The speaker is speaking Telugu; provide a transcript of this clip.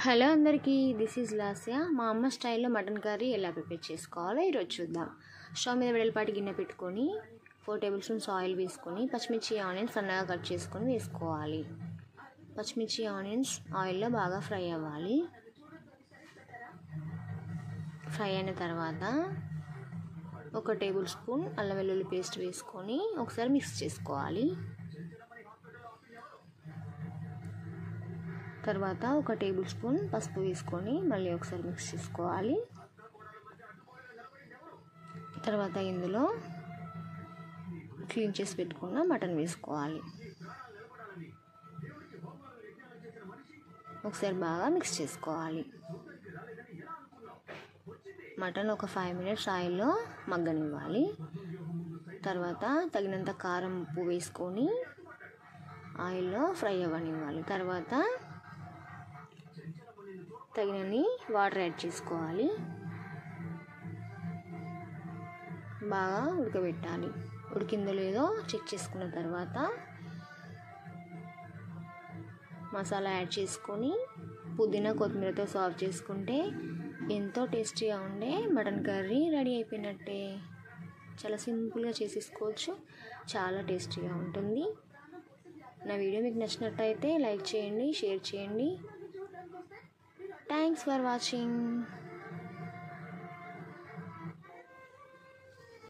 హలో అందరికీ, దిస్ ఈజ్ లాస్య. మా అమ్మ స్టైల్లో మటన్ కర్రీ ఎలా ప్రిపేర్ చేసుకోవాలో ఈరోజు చూద్దాం. స్టవ్ మీద వెడల్పాటి గిన్నె పెట్టుకొని 4 టేబుల్ స్పూన్స్ ఆయిల్ వేసుకొని పచ్చిమిర్చి ఆనియన్స్ సన్నగా కట్ చేసుకొని వేసుకోవాలి. పచ్చిమిర్చి ఆనియన్స్ ఆయిల్లో బాగా ఫ్రై అవ్వాలి. ఫ్రై అయిన తర్వాత 1 టేబుల్ స్పూన్ అల్లం వెల్లుల్లి పేస్ట్ వేసుకొని ఒకసారి మిక్స్ చేసుకోవాలి. తర్వాత 1 టేబుల్ స్పూన్ పసుపు వేసుకొని మళ్ళీ ఒకసారి మిక్స్ చేసుకోవాలి. తర్వాత ఇందులో క్లీన్ చేసి పెట్టుకున్న మటన్ వేసుకోవాలి. ఒకసారి బాగా మిక్స్ చేసుకోవాలి. మటన్ ఒక 5 మినిట్స్ ఆయిల్లో మగ్గనివ్వాలి. తర్వాత తగినంత కారం, ఉప్పు వేసుకొని ఆయిల్లో ఫ్రై అవ్వనివ్వాలి. తర్వాత తగినన్ని వాటర్ యాడ్ చేసుకోవాలి. బాగా ఉడకబెట్టాలి. ఉడికిందో లేదో చెక్ చేసుకున్న తర్వాత మసాలా యాడ్ చేసుకొని పుదీనా, కొత్తిమీరతో సర్వ్ చేసుకుంటే ఎంతో టేస్టీగా ఉండే మటన్ కర్రీ రెడీ అయిపోయినట్టే. చాలా సింపుల్గా చేసేసుకోవచ్చు, చాలా టేస్టీగా ఉంటుంది. నా వీడియో మీకు నచ్చినట్టయితే లైక్ చేయండి, షేర్ చేయండి. Thanks for watching.